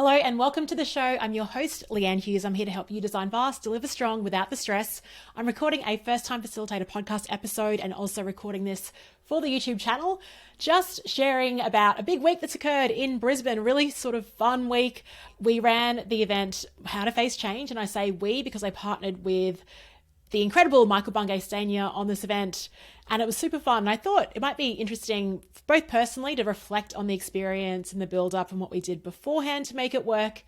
Hello and welcome to the show. I'm your host, Leanne Hughes. I'm here to help you design fast, deliver strong without the stress. I'm recording a first-time facilitator podcast episode and also recording this for the YouTube channel. Just sharing about a big week that's occurred in Brisbane, really sort of fun week. We ran the event, How to Face Change, and I say we because I partnered with the incredible Michael Bungay Stanier on this event, and it was super fun. And I thought it might be interesting, both personally, to reflect on the experience and the build-up and what we did beforehand to make it work,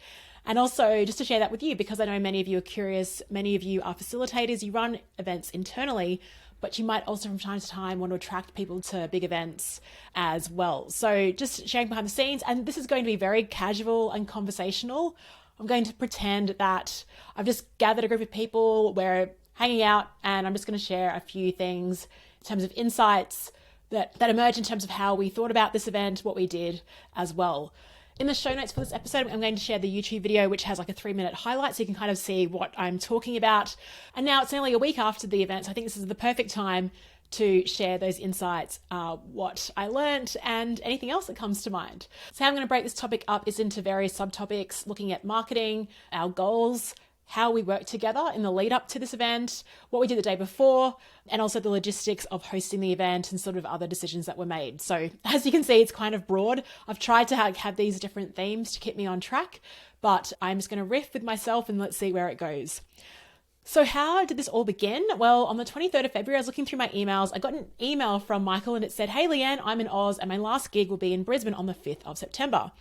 and also just to share that with you because I know many of you are curious. Many of you are facilitators. You run events internally, but you might also from time to time want to attract people to big events as well. So just sharing behind the scenes, and this is going to be very casual and conversational. I'm going to pretend that I've just gathered a group of people where hanging out, and I'm just going to share a few things in terms of insights that emerge in terms of how we thought about this event, what we did as well. In the show notes for this episode, I'm going to share the YouTube video, which has like a 3-minute highlight, so you can kind of see what I'm talking about. And now it's nearly a week after the event, so I think this is the perfect time to share those insights, what I learned and anything else that comes to mind. So how I'm going to break this topic up is into various subtopics, looking at marketing, our goals, how we worked together in the lead up to this event, what we did the day before, and also the logistics of hosting the event and sort of other decisions that were made. So as you can see, it's kind of broad. I've tried to have these different themes to keep me on track, but I'm just going to riff with myself and let's see where it goes. So how did this all begin? Well, on the 23rd of February, I was looking through my emails. I got an email from Michael and it said, "Hey Leanne, I'm in Oz and my last gig will be in Brisbane on the 5th of September.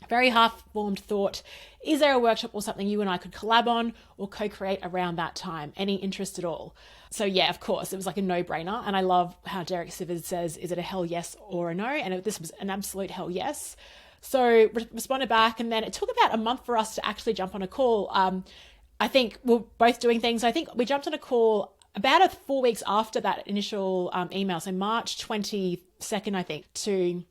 Very half-formed thought, is there a workshop or something you and I could collab on or co-create around that time? Any interest at all?" So yeah, of course, it was like a no-brainer. And I love how Derek Sivers says, is it a hell yes or a no? And this was an absolute hell yes. So responded back, and then it took about a month for us to actually jump on a call. I think we're both doing things. I think we jumped on a call about 4 weeks after that initial email. So March 22nd, I think, to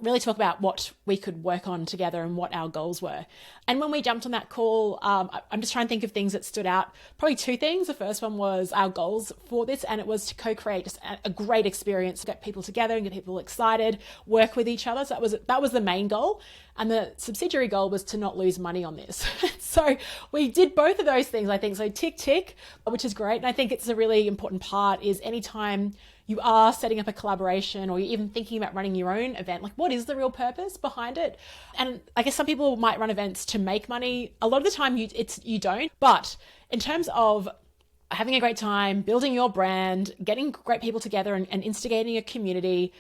really talk about what we could work on together and what our goals were. And when we jumped on that call, I'm just trying to think of things that stood out. Probably 2 things. The first one was our goals for this, and it was to co-create just a great experience, to get people together and get people excited, work with each other. So that was the main goal. And the subsidiary goal was to not lose money on this. So we did both of those things, I think. So tick, which is great. And I think it's a really important part is anytime you are setting up a collaboration or you're even thinking about running your own event, like what is the real purpose behind it? And I guess some people might run events to make money. A lot of the time you don't. But in terms of having a great time, building your brand, getting great people together and instigating a community,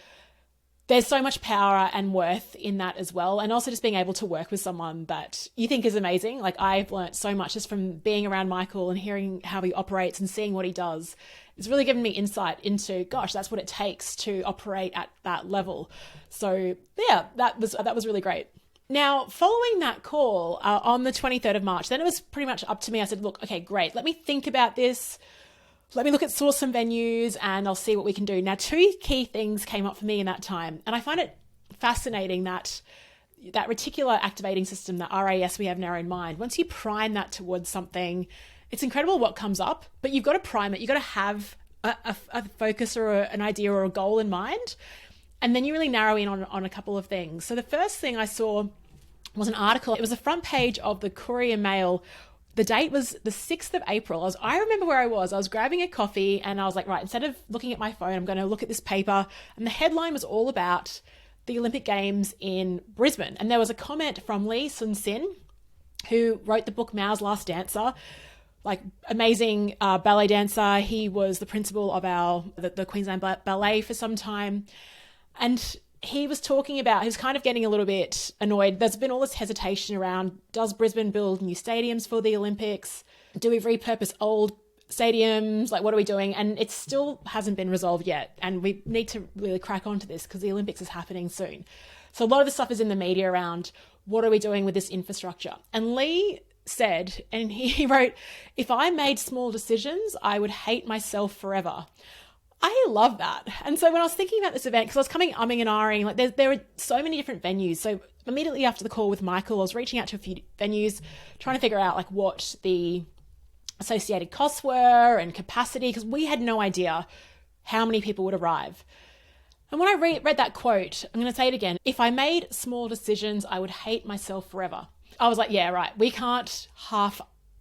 there's so much power and worth in that as well. And also just being able to work with someone that you think is amazing. Like I've learned so much just from being around Michael and hearing how he operates and seeing what he does. It's really given me insight into, gosh, that's what it takes to operate at that level. So yeah, that was really great. Now, following that call on the 23rd of March, then it was pretty much up to me. I said, look, okay, great. Let me think about this. Let me source some venues and I'll see what we can do. Now, 2 key things came up for me in that time. And I find it fascinating that reticular activating system, that RAS we have in our own mind, once you prime that towards something, it's incredible what comes up, but you've got to prime it. You've got to have a focus or an idea or a goal in mind. And then you really narrow in on a couple of things. So the first thing I saw was an article. It was the front page of the Courier Mail. The date was the 6th of April. I remember where I was. I was grabbing a coffee and I was like, right, instead of looking at my phone, I'm going to look at this paper. And the headline was all about the Olympic Games in Brisbane. And there was a comment from Lee Sun Sin, who wrote the book Mao's Last Dancer, like amazing ballet dancer. He was the principal of the Queensland Ballet for some time. And he was talking about, he was kind of getting a little bit annoyed. There's been all this hesitation around, does Brisbane build new stadiums for the Olympics? Do we repurpose old stadiums? Like, what are we doing? And it still hasn't been resolved yet. And we need to really crack onto this because the Olympics is happening soon. So a lot of the stuff is in the media around, what are we doing with this infrastructure? And Lee said, and he wrote, if I made small decisions, I would hate myself forever. I love that. And so when I was thinking about this event, because I was coming umming and ahhing, like there are so many different venues. So immediately after the call with Michael, I was reaching out to a few venues, trying to figure out like what the associated costs were and capacity, because we had no idea how many people would arrive. And when I read that quote, I'm going to say it again. If I made small decisions, I would hate myself forever. I was like, yeah, right. We can't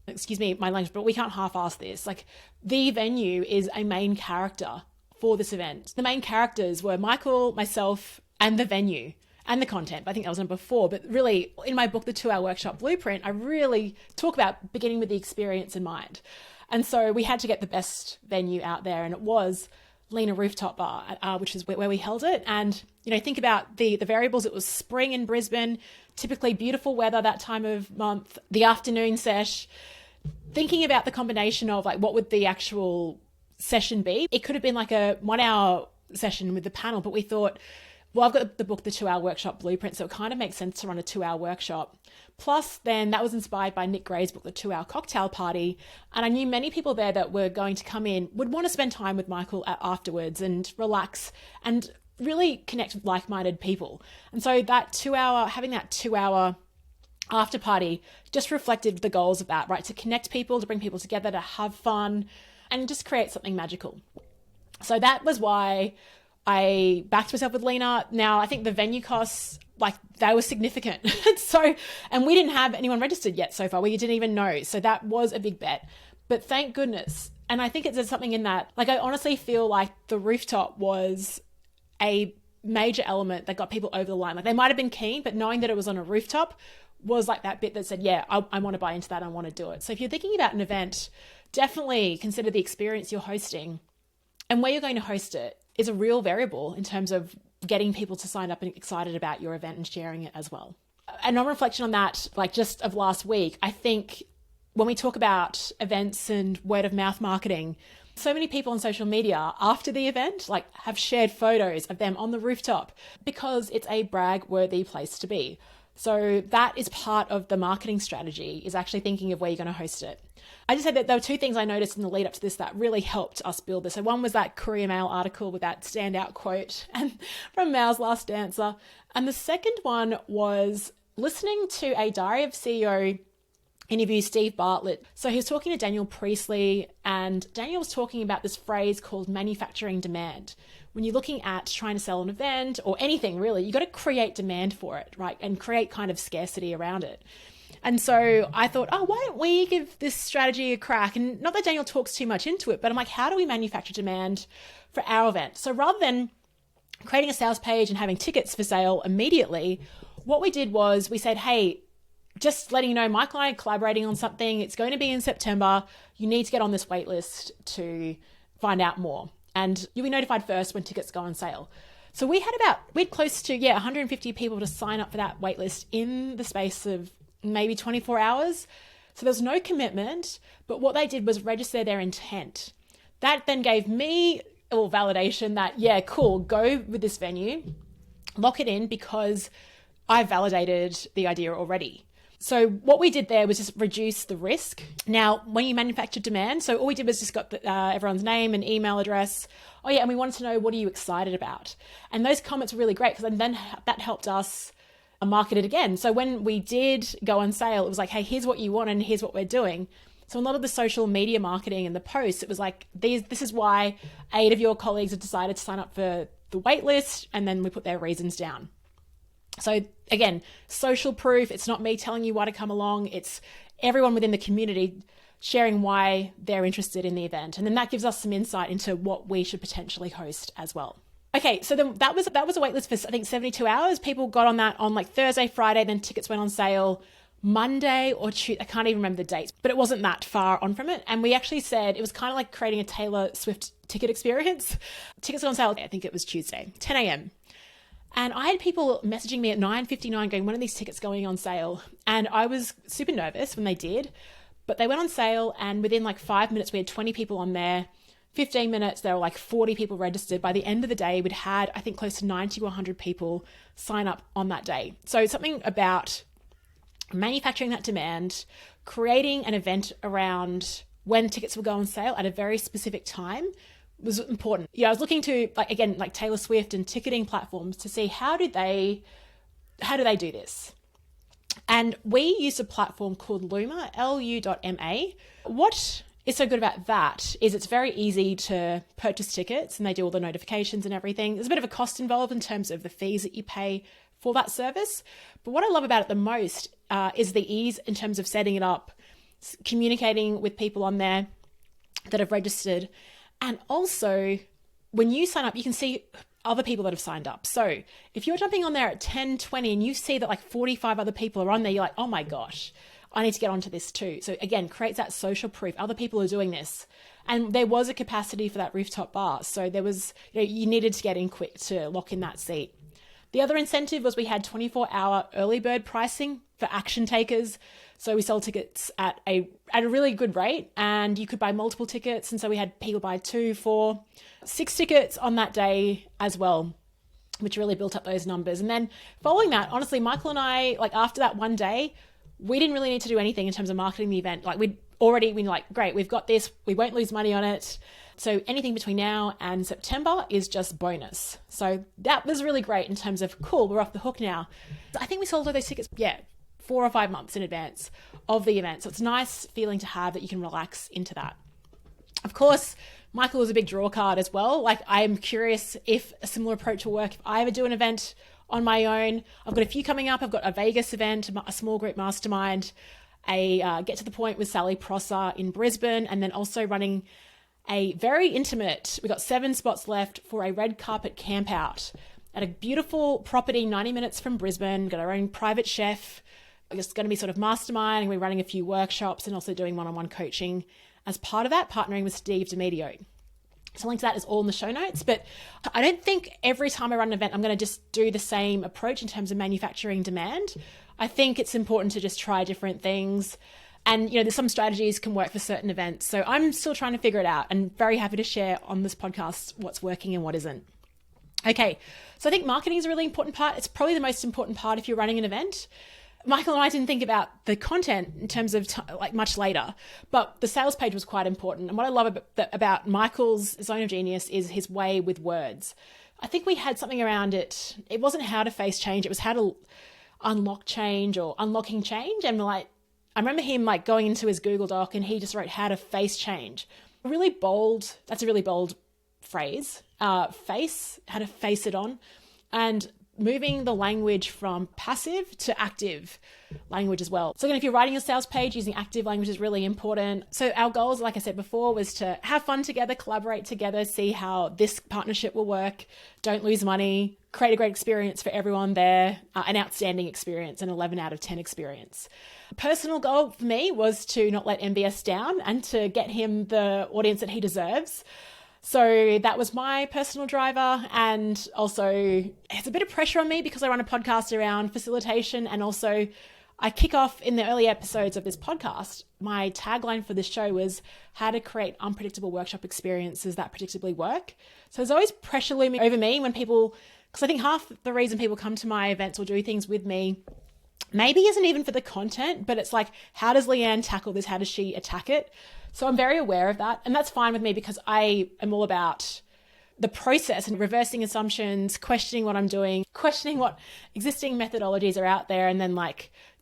excuse me, my language, but we can't half-ass this. Like, the venue is a main character for this event. The main characters were Michael, myself, and the venue and the content. I think that was number 4. But really, in my book, The 2-Hour Workshop Blueprint, I really talk about beginning with the experience in mind. And so we had to get the best venue out there, and it was Lena Rooftop Bar, which is where we held it. And, think about the variables. It was spring in Brisbane, typically beautiful weather that time of month, the afternoon sesh. Thinking about the combination of like, what would the actual session be? It could have been like a 1-hour session with the panel, but we thought, well, I've got the book, The 2-Hour Workshop Blueprint, so it kind of makes sense to run a 2-hour workshop. Plus, then that was inspired by Nick Gray's book, The 2-Hour Cocktail Party. And I knew many people there that were going to come in would want to spend time with Michael afterwards and relax and really connect with like-minded people. And so having that 2-hour after party just reflected the goals of that, right? To connect people, to bring people together, to have fun, and just create something magical. So that was why I backed myself with Lena. Now, I think the venue costs, like, they were significant. And we didn't have anyone registered yet so far. We didn't even know. So that was a big bet. But thank goodness. And I think there's something in that. Like, I honestly feel like the rooftop was a major element that got people over the line. Like, they might have been keen, but knowing that it was on a rooftop was like that bit that said, yeah, I want to buy into that. I want to do it. So if you're thinking about an event, definitely consider the experience you're hosting, and where you're going to host it is a real variable in terms of getting people to sign up and excited about your event and sharing it as well. And on reflection on that, like just of last week, I think when we talk about events and word of mouth marketing, so many people on social media after the event like have shared photos of them on the rooftop because it's a brag-worthy place to be. So that is part of the marketing strategy, is actually thinking of where you're going to host it. I just said that there were 2 things I noticed in the lead up to this that really helped us build this. So one was that Courier Mail article with that standout quote and from Mao's Last Dancer. And the second one was listening to a Diary of CEO interview Steve Bartlett. So he was talking to Daniel Priestley, and Daniel was talking about this phrase called manufacturing demand. When you're looking at trying to sell an event or anything really, you got to create demand for it, right? And create kind of scarcity around it. And so I thought, why don't we give this strategy a crack? And not that Daniel talks too much into it, but I'm like, how do we manufacture demand for our event? So rather than creating a sales page and having tickets for sale immediately, what we did was we said, hey, just letting you know, Michael and I are collaborating on something. It's going to be in September. You need to get on this wait list to find out more. And you'll be notified first when tickets go on sale. So we had close to 150 people to sign up for that wait list in the space of maybe 24 hours. So there's no commitment, but what they did was register their intent. That then gave me a little validation that, yeah, cool, go with this venue, lock it in, because I validated the idea already. So what we did there was just reduce the risk. Now, when you manufacture demand, so all we did was just got everyone's name and email address. Oh yeah, and we wanted to know, what are you excited about? And those comments were really great, because then that helped us market it again. So when we did go on sale, it was like, hey, here's what you want and here's what we're doing. So a lot of the social media marketing and the posts, it was like, this is why 8 of your colleagues have decided to sign up for the wait list, and then we put their reasons down. So again, social proof. It's not me telling you why to come along. It's everyone within the community sharing why they're interested in the event. And then that gives us some insight into what we should potentially host as well. Okay, so then that was a waitlist for, I think, 72 hours. People got on that on like Thursday, Friday, then tickets went on sale Monday or Tuesday. I can't even remember the dates, but it wasn't that far on from it. And we actually said it was kind of like creating a Taylor Swift ticket experience. Tickets got on sale, I think it was Tuesday, 10 a.m. And I had people messaging me at 9:59 going, when are these tickets going on sale? And I was super nervous when they did, but they went on sale, and within like 5 minutes, we had 20 people on there. 15 minutes, there were like 40 people registered. By the end of the day, we'd had, I think, close to 90 to 100 people sign up on that day. So something about manufacturing that demand, creating an event around when tickets will go on sale at a very specific time was important. Yeah, I was looking to, like Taylor Swift and ticketing platforms to see how do they do this. And we used a platform called Luma, lu.ma. What is so good about that is it's very easy to purchase tickets, and they do all the notifications and everything. There's a bit of a cost involved in terms of the fees that you pay for that service. But what I love about it the most is the ease in terms of setting it up, communicating with people on there that have registered. And also, when you sign up, you can see other people that have signed up. So if you're jumping on there at 10:20 and you see that like 45 other people are on there, you're like, oh my gosh, I need to get onto this too. So again, creates that social proof. Other people are doing this. And there was a capacity for that rooftop bar. So there was, you needed to get in quick to lock in that seat. The other incentive was we had 24-hour early bird pricing for action takers. So we sold tickets at a really good rate, and you could buy multiple tickets. And so we had people buy 2, 4, 6 tickets on that day as well, which really built up those numbers. And then following that, honestly, Michael and I, like after that one day, we didn't really need to do anything in terms of marketing the event. Like we'd already been like, great, we've got this, we won't lose money on it. So anything between now and September is just bonus. So that was really great in terms of, cool, we're off the hook now. I think we sold all those tickets, 4 or 5 months in advance of the event. So it's a nice feeling to have that you can relax into that. Of course, Michael was a big draw card as well. Like I'm curious if a similar approach will work if I ever do an event on my own. I've got a few coming up. I've got a Vegas event, a small group mastermind, a Get to the Point with Sally Prosser in Brisbane, and then also running a very intimate, we've got 7 spots left for a red carpet camp out at a beautiful property 90 minutes from Brisbane. Got our own private chef. It's going to be sort of mastermind, and we're running a few workshops and also doing one-on-one coaching as part of that, partnering with Steve D'Amedio. So link to that is all in the show notes. But I don't think every time I run an event, I'm going to just do the same approach in terms of manufacturing demand. I think it's important to just try different things. And, there's some strategies can work for certain events. So I'm still trying to figure it out, and very happy to share on this podcast what's working and what isn't. Okay, so I think marketing is a really important part. It's probably the most important part if you're running an event. Michael and I didn't think about the content in terms of much later, but the sales page was quite important. And what I love about Michael's Zone of Genius is his way with words. I think we had something around it. It wasn't how to face change. It was how to unlock change or unlocking change. And I remember him going into his Google Doc and he just wrote how to face change. Really bold. That's a really bold phrase. How to face it on. And moving the language from passive to active language as well. So again, if you're writing a sales page, using active language is really important. So our goals, like I said before, was to have fun together, collaborate together, see how this partnership will work, don't lose money, create a great experience for everyone there, an outstanding experience, an 11 out of 10 experience. A personal goal for me was to not let MBS down and to get him the audience that he deserves. So that was my personal driver. And also it's a bit of pressure on me because I run a podcast around facilitation, and also I kick off in the early episodes of this podcast. My tagline for this show was how to create unpredictable workshop experiences that predictably work. So there's always pressure looming over me when people, because I think half the reason people come to my events or do things with me maybe isn't even for the content, but it's like, how does Leanne tackle this? How does she attack it? So I'm very aware of that. And that's fine with me because I am all about the process and reversing assumptions, questioning what I'm doing, questioning what existing methodologies are out there, and then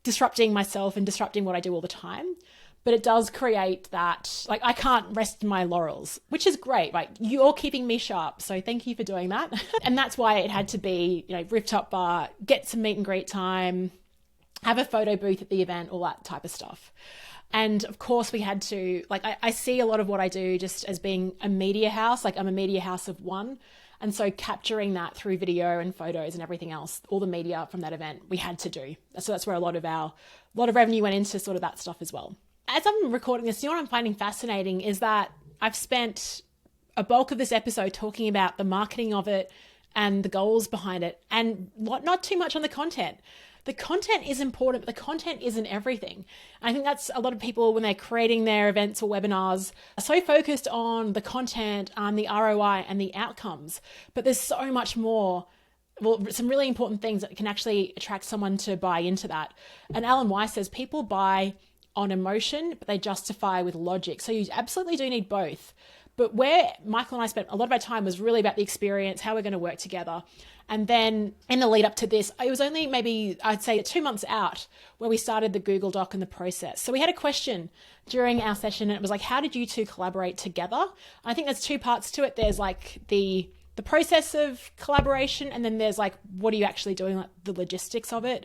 disrupting myself and disrupting what I do all the time. But it does create that, I can't rest my laurels, which is great. You're keeping me sharp. So thank you for doing that. And that's why it had to be, rooftop bar, get some meet and greet time, have a photo booth at the event, all that type of stuff. And of course we had to, I see a lot of what I do just as being a media house, I'm a media house of one. And so capturing that through video and photos and everything else, all the media from that event, we had to do. So that's where a lot of revenue went into sort of that stuff as well. As I'm recording this, what I'm finding fascinating is that I've spent a bulk of this episode talking about the marketing of it and the goals behind it, and not too much on the content. The content is important, but the content isn't everything. I think that's a lot of people when they're creating their events or webinars are so focused on the content, the ROI and the outcomes, but there's so much more. Well, some really important things that can actually attract someone to buy into that. And Alan Weiss says people buy on emotion, but they justify with logic. So you absolutely do need both. But where Michael and I spent a lot of our time was really about the experience, how we're going to work together. And then in the lead up to this, it was only maybe, I'd say 2 months out where we started the Google Doc and the process. So we had a question during our session, and it was how did you two collaborate together? I think there's 2 parts to it. There's the the process of collaboration, and then there's like, what are you actually doing, like the logistics of it.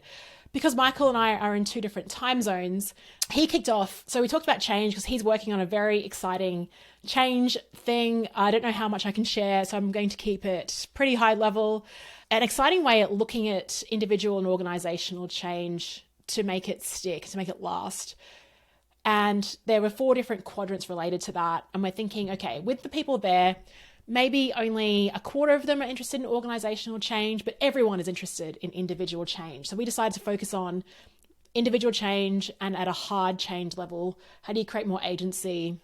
Because Michael and I are in 2 different time zones, he kicked off. So we talked about change because he's working on a very exciting change thing. I don't know how much I can share, so I'm going to keep it pretty high level. An exciting way at looking at individual and organizational change to make it stick, to make it last. And there were 4 different quadrants related to that. And we're thinking, okay, with the people there, maybe only a quarter of them are interested in organizational change, but everyone is interested in individual change. So we decided to focus on individual change and at a hard change level. How do you create more agency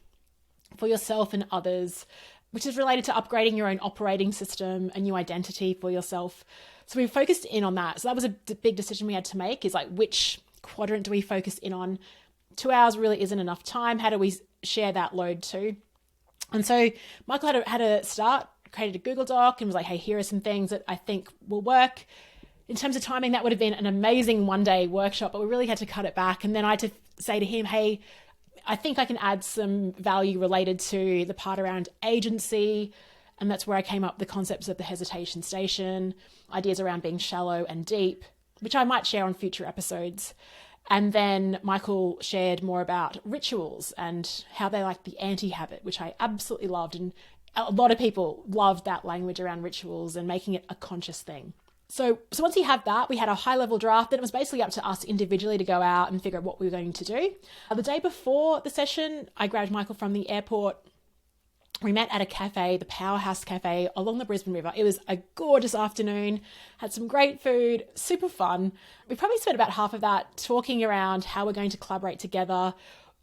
for yourself and others, which is related to upgrading your own operating system, a new identity for yourself. So we focused in on that. So that was a big decision we had to make, is like, which quadrant do we focus in on? 2 hours really isn't enough time. How do we share that load too? And so Michael had a start, created a Google Doc and was like, hey, here are some things that I think will work. In terms of timing, that would have been an amazing 1-day workshop, but we really had to cut it back. And then I had to say to him, hey, I think I can add some value related to the part around agency. And that's where I came up with the concepts of the hesitation station, ideas around being shallow and deep, which I might share on future episodes. And then Michael shared more about rituals and how they like the anti-habit, which I absolutely loved. And a lot of people loved that language around rituals and making it a conscious thing. So once you have that, we had a high-level draft. Then it was basically up to us individually to go out and figure out what we were going to do. The day before the session, I grabbed Michael from the airport. We met at a cafe, the Powerhouse Cafe, along the Brisbane River. It was a gorgeous afternoon, had some great food, super fun. We probably spent about half of that talking around how we're going to collaborate together.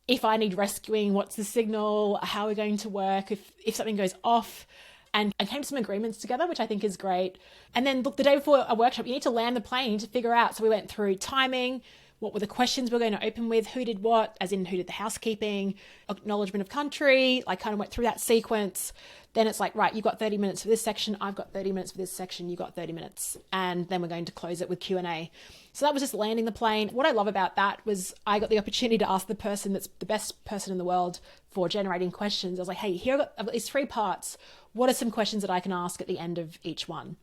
If I need rescuing, what's the signal, how we're going to work, if something goes off. And I came to some agreements together, which I think is great. And then look, the day before a workshop, you need to land the plane to figure out. So we went through timing, what were the questions we're going to open with, who did what, as in who did the housekeeping, acknowledgement of country, like kind of went through that sequence. Then it's like, right, you've got 30 minutes for this section, I've got 30 minutes for this section, you've got 30 minutes. And then we're going to close it with Q&A. So that was just landing the plane. What I love about that was I got the opportunity to ask the person that's the best person in the world for generating questions. I was like, hey, here I've got these 3 parts. What are some questions that I can ask at the end of each one?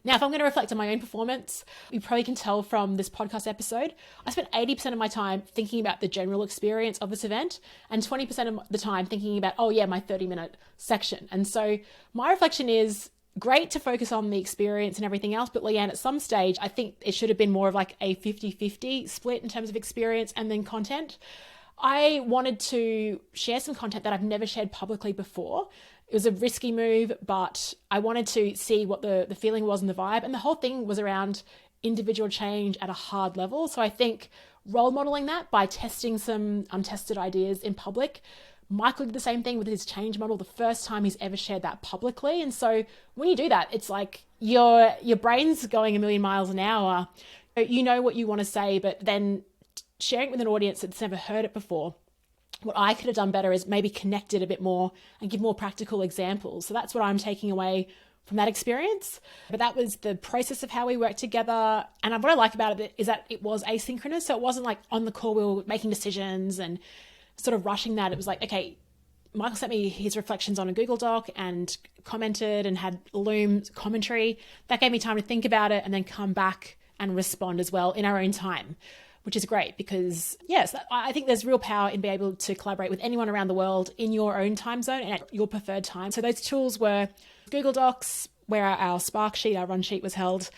Now, if I'm going to reflect on my own performance, you probably can tell from this podcast episode, I spent 80% of my time thinking about the general experience of this event and 20% of the time thinking about, oh yeah, my 30-minute section. And so my reflection is great to focus on the experience and everything else, but Leanne, at some stage, I think it should have been more of like a 50-50 split in terms of experience and then content. I wanted to share some content that I've never shared publicly before. It was a risky move, but I wanted to see what the feeling was and the vibe. And the whole thing was around individual change at a hard level. So I think role modeling that by testing some untested ideas in public. Michael did the same thing with his change model, the first time he's ever shared that publicly. And so when you do that, it's like your brain's going a million miles an hour. You know what you want to say, but then sharing it with an audience that's never heard it before. What I could have done better is maybe connect it a bit more and give more practical examples. So that's what I'm taking away from that experience. But that was the process of how we worked together. And what I like about it is that it was asynchronous. So it wasn't like on the call we were making decisions and sort of rushing that. It was like, okay, Michael sent me his reflections on a Google Doc and commented and had Loom commentary. That gave me time to think about it and then come back and respond as well in our own time, which is great because, yes, I think there's real power in being able to collaborate with anyone around the world in your own time zone and at your preferred time. So those tools were Google Docs, where our Spark sheet, our run sheet was held,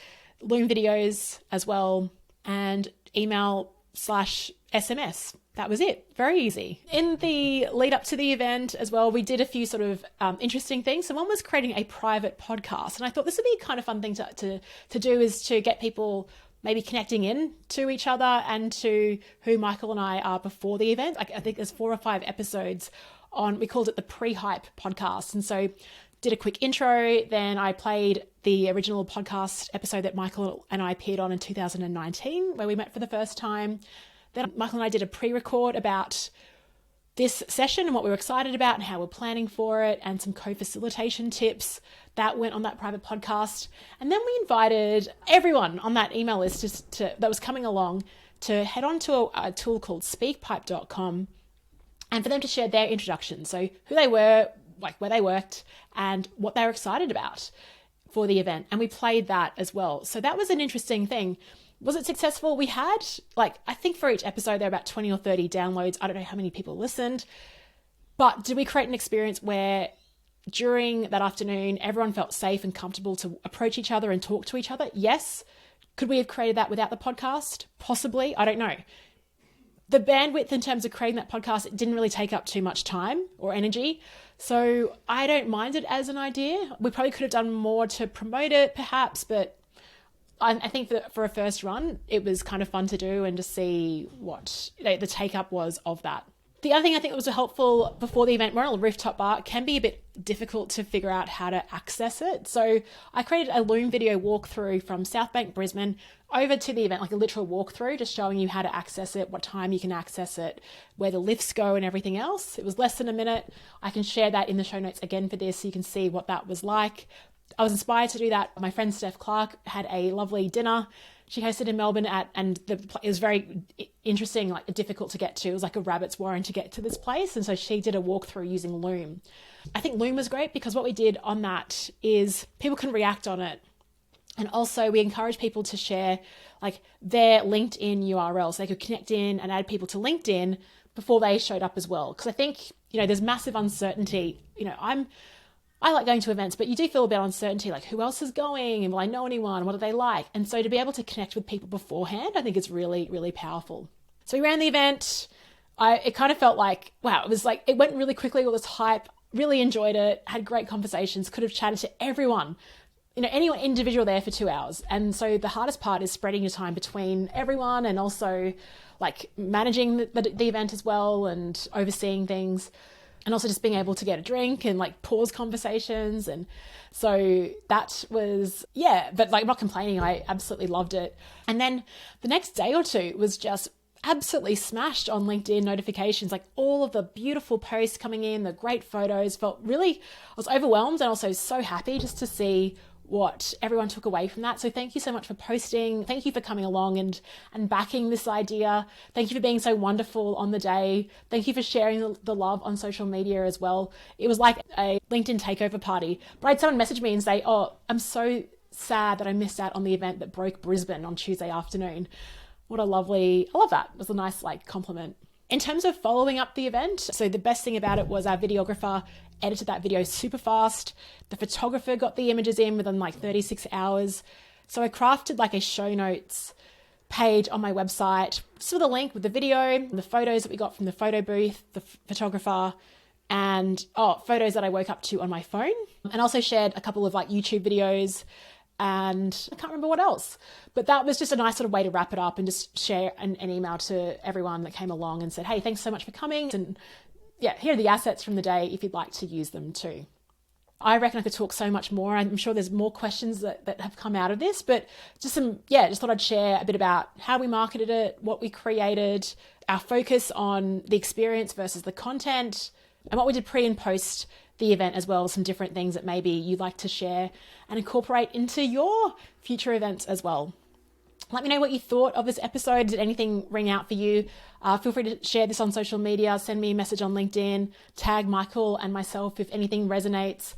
Loom videos as well, and email/SMS. That was it. Very easy. In the lead up to the event as well, we did a few sort of interesting things. So one was creating a private podcast. And I thought this would be a kind of fun thing to do, is to get people maybe connecting in to each other and to who Michael and I are before the event. Like, I think there's 4 or 5 episodes on, we called it the pre-hype podcast. And so did a quick intro. Then I played the original podcast episode that Michael and I appeared on in 2019, where we met for the first time. Then Michael and I did a pre-record about this session and what we were excited about and how we're planning for it, and some co-facilitation tips that went on that private podcast. And then we invited everyone on that email list that was coming along to head on to a tool called speakpipe.com and for them to share their introduction. So who they were, like where they worked and what they were excited about for the event. And we played that as well. So that was an interesting thing. Was it successful? We had, like, I think for each episode, there were about 20 or 30 downloads. I don't know how many people listened, but did we create an experience where during that afternoon, everyone felt safe and comfortable to approach each other and talk to each other? Yes. Could we have created that without the podcast? Possibly. I don't know. The bandwidth in terms of creating that podcast, it didn't really take up too much time or energy. So I don't mind it as an idea. We probably could have done more to promote it perhaps, but I think that for a first run, it was kind of fun to do and to see what the take up was of that. The other thing I think that was helpful before the event, we're on a rooftop bar, can be a bit difficult to figure out how to access it. So I created a Loom video walkthrough from South Bank, Brisbane, over to the event, like a literal walkthrough, just showing you how to access it, what time you can access it, where the lifts go and everything else. It was less than a minute. I can share that in the show notes again for this so you can see what that was like. I was inspired to do that. My friend Steph Clark had a lovely dinner she hosted in Melbourne it was very interesting, like difficult to get to. It was like a rabbit's warren to get to this place. And so she did a walkthrough using Loom. I think Loom was great because what we did on that is people can react on it. And also we encourage people to share like their LinkedIn URL so they could connect in and add people to LinkedIn before they showed up as well. Because I think, there's massive uncertainty. I like going to events, but you do feel a bit of uncertainty, like who else is going and will I know anyone? What do they like? And so to be able to connect with people beforehand, I think is really, really powerful. So we ran the event. It kind of felt like, wow, it was like, it went really quickly, all this hype, really enjoyed it, had great conversations, could have chatted to everyone, anyone individual there for 2 hours. And so the hardest part is spreading your time between everyone and also like managing the event as well and overseeing things. And also just being able to get a drink and like pause conversations. And so that was, but like I'm not complaining. I absolutely loved it. And then the next day or two was just absolutely smashed on LinkedIn notifications, like all of the beautiful posts coming in, the great photos. I was overwhelmed and also so happy just to see what everyone took away from that. So thank you so much for posting. Thank you for coming along and backing this idea. Thank you for being so wonderful on the day. Thank you for sharing the love on social media as well. It was like a LinkedIn takeover party. But I had someone message me and say, I'm so sad that I missed out on the event that broke Brisbane on Tuesday afternoon. I love that. It was a nice compliment. In terms of following up the event, so the best thing about it was our videographer edited that video super fast. The photographer got the images in within 36 hours. So I crafted a show notes page on my website, just with a link with the video, the photos that we got from the photo booth, the photographer, and photos that I woke up to on my phone. And also shared a couple of YouTube videos, and I can't remember what else. But that was just a nice sort of way to wrap it up and just share an email to everyone that came along and said, hey, thanks so much for coming. And here are the assets from the day if you'd like to use them too. I reckon I could talk so much more. I'm sure there's more questions that have come out of this, but just thought I'd share a bit about how we marketed it, what we created, our focus on the experience versus the content, and what we did pre and post the event as well, some different things that maybe you'd like to share and incorporate into your future events as well. Let me know what you thought of this episode. Did anything ring out for you? Feel free to share this on social media. Send me a message on LinkedIn. Tag Michael and myself if anything resonates.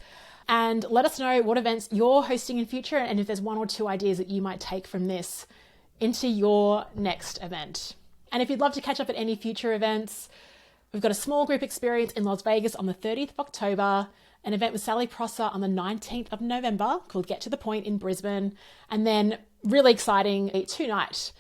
And let us know what events you're hosting in future and if there's one or two ideas that you might take from this into your next event. And if you'd love to catch up at any future events, we've got a small group experience in Las Vegas on the 30th of October, an event with Sally Prosser on the 19th of November called Get to the Point in Brisbane, and then really exciting a 2-night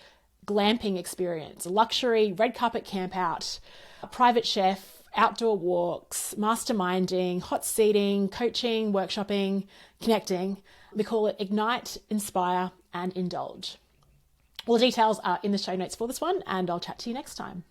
glamping experience, a luxury red carpet camp out, a private chef, outdoor walks, masterminding, hot seating, coaching, workshopping, connecting. We call it Ignite, Inspire and Indulge. All the details are in the show notes for this one, and I'll chat to you next time.